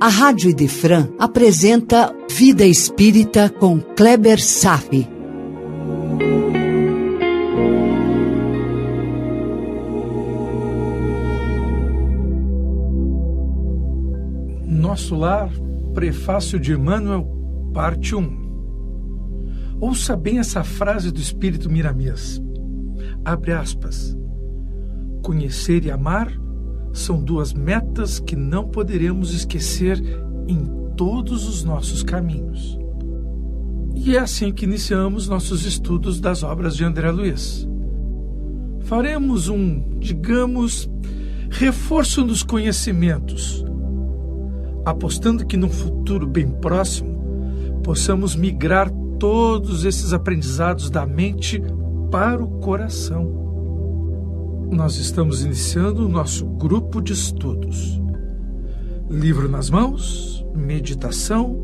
A Rádio Idefran apresenta Vida Espírita com Kleber Safi. Nosso Lar, Prefácio de Emmanuel, parte 1. Ouça bem essa frase do Espírito Miramês. Abre aspas. Conhecer e amar são duas metas que não poderemos esquecer em todos os nossos caminhos. E é assim que iniciamos nossos estudos das obras de André Luiz. Faremos digamos, reforço nos conhecimentos, apostando que num futuro bem próximo possamos migrar todos esses aprendizados da mente para o coração. Nós estamos iniciando o nosso grupo de estudos. Livro nas mãos, meditação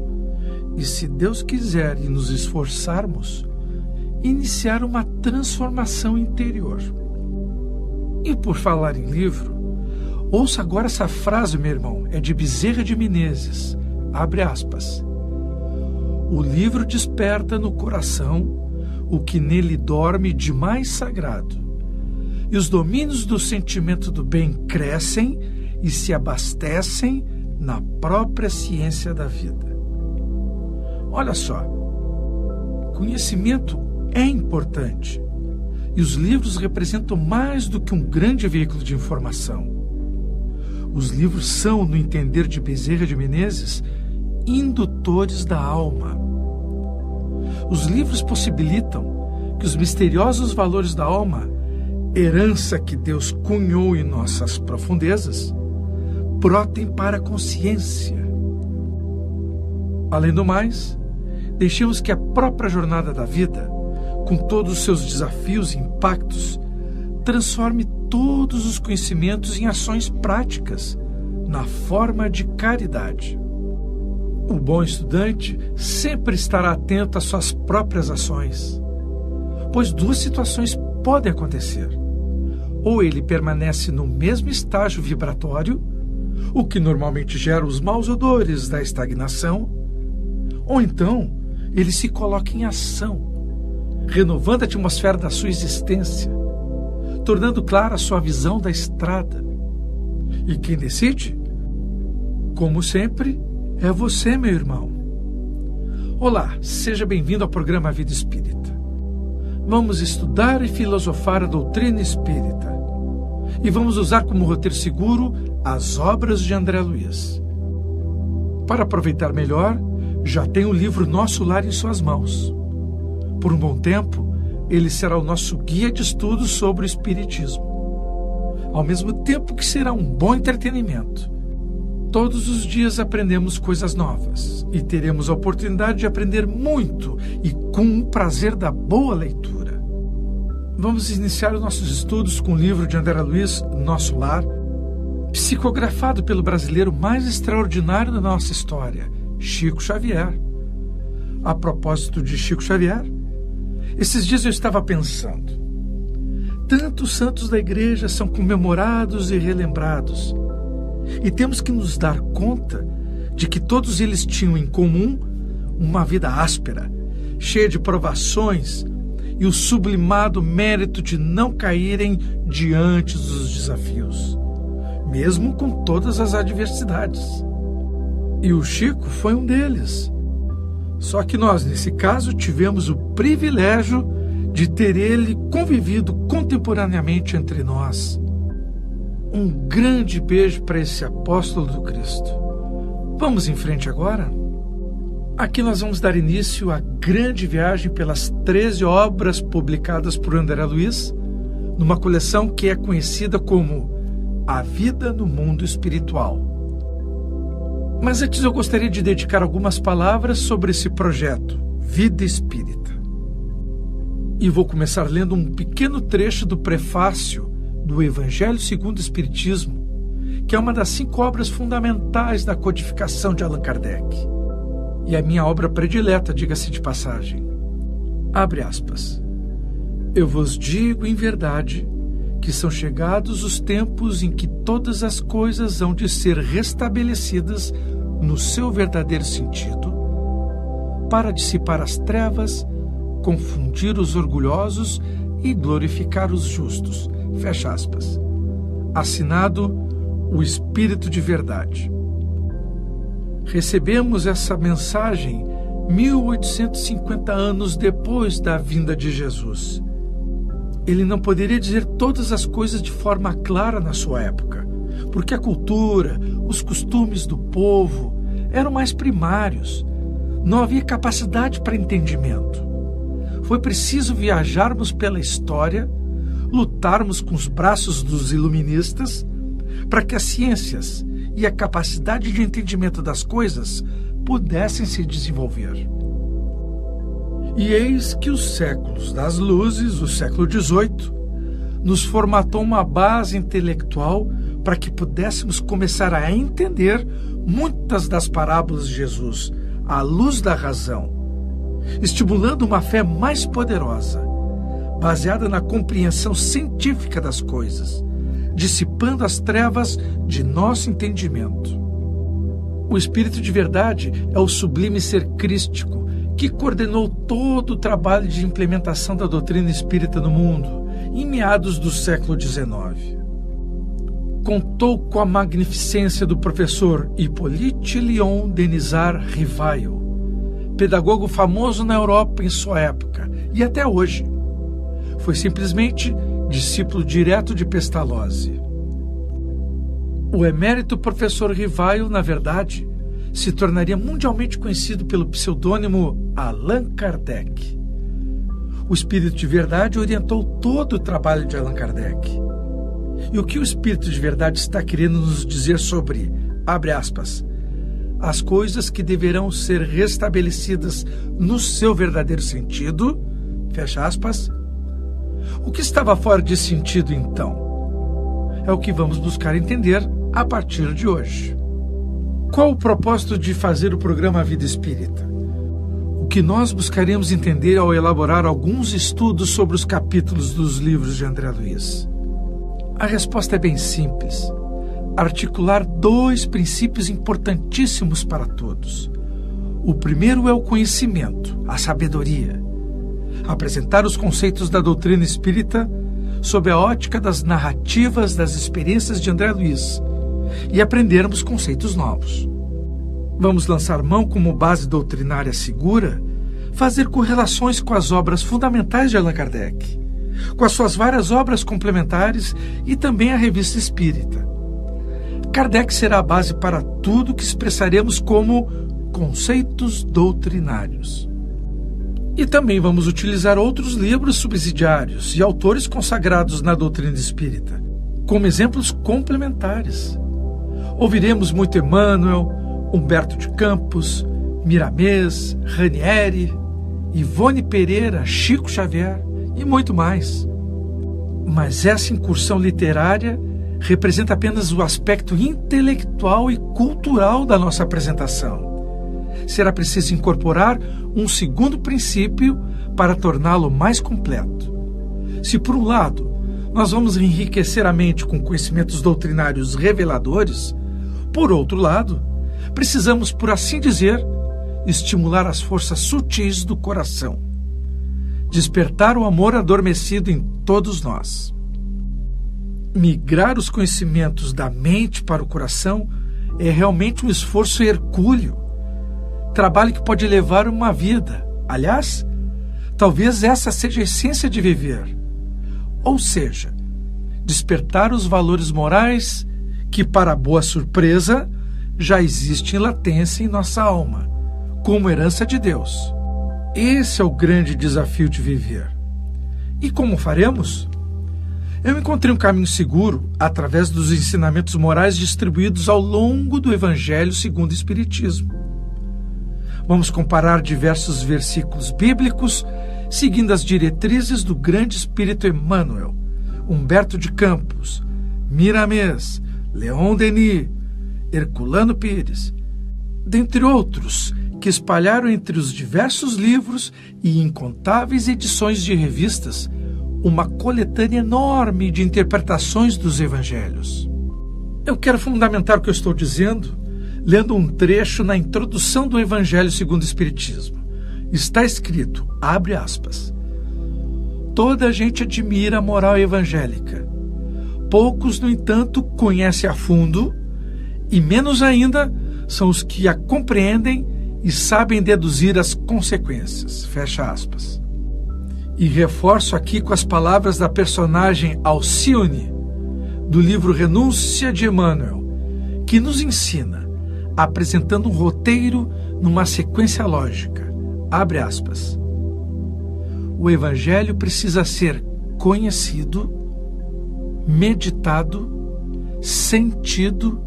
e, se Deus quiser e nos esforçarmos, iniciar uma transformação interior. E por falar em livro, ouça agora essa frase, meu irmão, é de Bezerra de Menezes, abre aspas. O livro desperta no coração o que nele dorme de mais sagrado. E os domínios do sentimento do bem crescem e se abastecem na própria ciência da vida. Olha só, conhecimento é importante e os livros representam mais do que um grande veículo de informação. Os livros são, no entender de Bezerra de Menezes, indutores da alma. Os livros possibilitam que os misteriosos valores da alma, herança que Deus cunhou em nossas profundezas, brotem para a consciência. Além do mais, deixemos que a própria jornada da vida, com todos os seus desafios e impactos, transforme todos os conhecimentos em ações práticas, na forma de caridade. O bom estudante sempre estará atento às suas próprias ações, pois duas situações podem acontecer. Ou ele permanece no mesmo estágio vibratório, o que normalmente gera os maus odores da estagnação, ou então ele se coloca em ação, renovando a atmosfera da sua existência, tornando clara a sua visão da estrada. E quem decide? Como sempre, é você, meu irmão. Olá, seja bem-vindo ao programa Vida Espírita. Vamos estudar e filosofar a doutrina espírita. E vamos usar como roteiro seguro as obras de André Luiz. Para aproveitar melhor, já tem o livro Nosso Lar em suas mãos. Por um bom tempo, ele será o nosso guia de estudos sobre o Espiritismo. Ao mesmo tempo que será um bom entretenimento. Todos os dias aprendemos coisas novas e teremos a oportunidade de aprender muito e com o prazer da boa leitura. Vamos iniciar os nossos estudos com o livro de André Luiz, Nosso Lar, psicografado pelo brasileiro mais extraordinário da nossa história, Chico Xavier. A propósito de Chico Xavier, esses dias eu estava pensando, tantos santos da igreja são comemorados e relembrados, e temos que nos dar conta de que todos eles tinham em comum uma vida áspera, cheia de provações e o sublimado mérito de não caírem diante dos desafios, mesmo com todas as adversidades. E o Chico foi um deles. Só que nós, nesse caso, tivemos o privilégio de ter ele convivido contemporaneamente entre nós. Um grande beijo para esse apóstolo do Cristo. Vamos em frente agora? Aqui nós vamos dar início à grande viagem pelas 13 obras publicadas por André Luiz, numa coleção que é conhecida como A Vida no Mundo Espiritual. Mas antes eu gostaria de dedicar algumas palavras sobre esse projeto, Vida Espírita. E vou começar lendo um pequeno trecho do prefácio do Evangelho segundo o Espiritismo, que é uma das 5 obras fundamentais da codificação de Allan Kardec. E a minha obra predileta, diga-se de passagem. Abre aspas. Eu vos digo em verdade que são chegados os tempos em que todas as coisas hão de ser restabelecidas no seu verdadeiro sentido, para dissipar as trevas, confundir os orgulhosos e glorificar os justos. Fecha aspas. Assinado o Espírito de Verdade. Recebemos essa mensagem 1850 anos depois da vinda de Jesus. Ele não poderia dizer todas as coisas de forma clara na sua época, porque a cultura, os costumes do povo eram mais primários. Não havia capacidade para entendimento. Foi preciso viajarmos pela história, lutarmos com os braços dos iluministas, para que as ciências e a capacidade de entendimento das coisas pudessem se desenvolver. E eis que os séculos das luzes, o século XVIII, nos formatou uma base intelectual para que pudéssemos começar a entender muitas das parábolas de Jesus à luz da razão, estimulando uma fé mais poderosa, baseada na compreensão científica das coisas, dissipando as trevas de nosso entendimento. O Espírito de Verdade é o sublime ser crístico que coordenou todo o trabalho de implementação da doutrina espírita no mundo em meados do século XIX. Contou com a magnificência do professor Hippolyte Léon Denisard Rivail, pedagogo famoso na Europa em sua época e até hoje. Foi simplesmente discípulo direto de Pestalozzi. O emérito professor Rivail, na verdade, se tornaria mundialmente conhecido pelo pseudônimo Allan Kardec. O Espírito de Verdade orientou todo o trabalho de Allan Kardec. E o que o Espírito de Verdade está querendo nos dizer sobre, abre aspas, as coisas que deverão ser restabelecidas no seu verdadeiro sentido, fecha aspas. O que estava fora de sentido, então? É o que vamos buscar entender a partir de hoje. Qual o propósito de fazer o programa Vida Espírita? O que nós buscaremos entender ao elaborar alguns estudos sobre os capítulos dos livros de André Luiz? A resposta é bem simples. Articular dois princípios importantíssimos para todos. O primeiro é o conhecimento, a sabedoria. Apresentar os conceitos da doutrina espírita sob a ótica das narrativas das experiências de André Luiz e aprendermos conceitos novos. Vamos lançar mão como base doutrinária segura, fazer correlações com as obras fundamentais de Allan Kardec, com as suas várias obras complementares e também a Revista Espírita. Kardec será a base para tudo que expressaremos como conceitos doutrinários. E também vamos utilizar outros livros subsidiários e autores consagrados na doutrina espírita, como exemplos complementares. Ouviremos muito Emmanuel, Humberto de Campos, Miramês, Ranieri, Ivone Pereira, Chico Xavier e muito mais. Mas essa incursão literária representa apenas o aspecto intelectual e cultural da nossa apresentação. Será preciso incorporar um segundo princípio para torná-lo mais completo. Se, por um lado, nós vamos enriquecer a mente com conhecimentos doutrinários reveladores, por outro lado, precisamos, por assim dizer, estimular as forças sutis do coração, despertar o amor adormecido em todos nós. Migrar os conhecimentos da mente para o coração é realmente um esforço hercúleo, trabalho que pode levar uma vida. Aliás, talvez essa seja a essência de viver. Ou seja, despertar os valores morais que, para boa surpresa, já existem em latência em nossa alma, como herança de Deus. Esse é o grande desafio de viver. E como faremos? Eu encontrei um caminho seguro através dos ensinamentos morais distribuídos ao longo do Evangelho segundo o Espiritismo. Vamos comparar diversos versículos bíblicos, seguindo as diretrizes do grande espírito Emmanuel, Humberto de Campos, Miramês, Léon Denis, Herculano Pires, dentre outros, que espalharam entre os diversos livros e incontáveis edições de revistas uma coletânea enorme de interpretações dos evangelhos. Eu quero fundamentar o que eu estou dizendo lendo um trecho na introdução do Evangelho segundo o Espiritismo. Está escrito, abre aspas, toda a gente admira a moral evangélica. Poucos, no entanto, conhecem a fundo e menos ainda são os que a compreendem e sabem deduzir as consequências. Fecha aspas. E reforço aqui com as palavras da personagem Alcione, do livro Renúncia de Emmanuel, que nos ensina, apresentando um roteiro numa sequência lógica. Abre aspas. O Evangelho precisa ser conhecido, meditado, sentido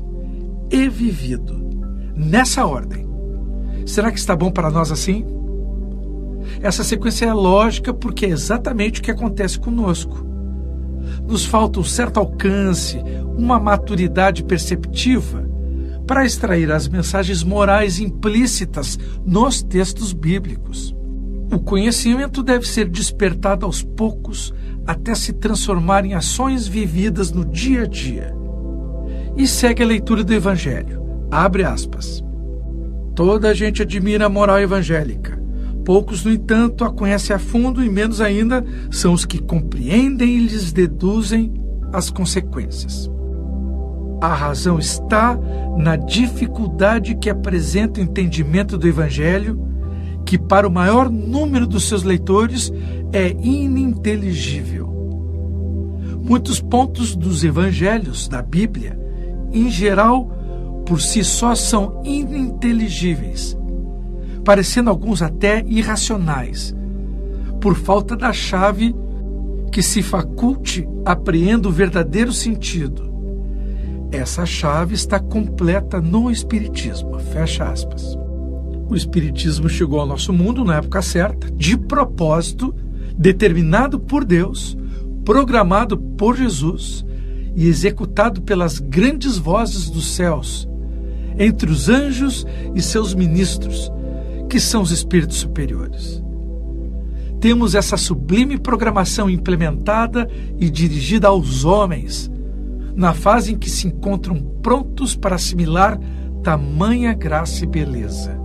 e vivido. Nessa ordem. Será que está bom para nós assim? Essa sequência é lógica porque é exatamente o que acontece conosco. Nos falta um certo alcance, uma maturidade perceptiva para extrair as mensagens morais implícitas nos textos bíblicos. O conhecimento deve ser despertado aos poucos até se transformar em ações vividas no dia a dia. E segue a leitura do Evangelho. Abre aspas. Toda a gente admira a moral evangélica. Poucos, no entanto, a conhecem a fundo e menos ainda são os que compreendem e lhes deduzem as consequências. A razão está na dificuldade que apresenta o entendimento do Evangelho, que para o maior número dos seus leitores é ininteligível. Muitos pontos dos Evangelhos da Bíblia, em geral, por si só são ininteligíveis, parecendo alguns até irracionais, por falta da chave que se faculte apreenda o verdadeiro sentido. Essa chave está completa no Espiritismo. Fecha aspas. O Espiritismo chegou ao nosso mundo na época certa, de propósito, determinado por Deus, programado por Jesus e executado pelas grandes vozes dos céus, entre os anjos e seus ministros, que são os espíritos superiores. Temos essa sublime programação implementada e dirigida aos homens, na fase em que se encontram prontos para assimilar tamanha graça e beleza.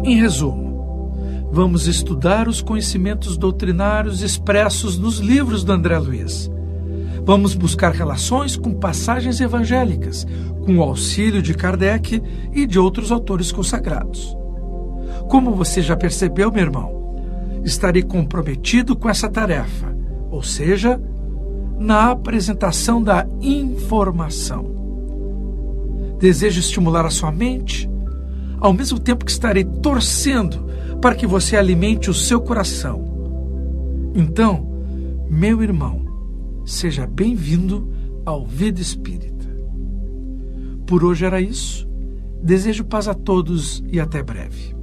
Em resumo, vamos estudar os conhecimentos doutrinários expressos nos livros do André Luiz. Vamos buscar relações com passagens evangélicas, com o auxílio de Kardec e de outros autores consagrados. Como você já percebeu, meu irmão, estarei comprometido com essa tarefa, ou seja, na apresentação da informação. Desejo estimular a sua mente, ao mesmo tempo que estarei torcendo para que você alimente o seu coração. Então, meu irmão, seja bem-vindo ao Vida Espírita. Por hoje era isso. Desejo paz a todos e até breve.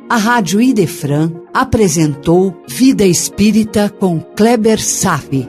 A Rádio Idefran apresentou Vida Espírita com Kleber Safi.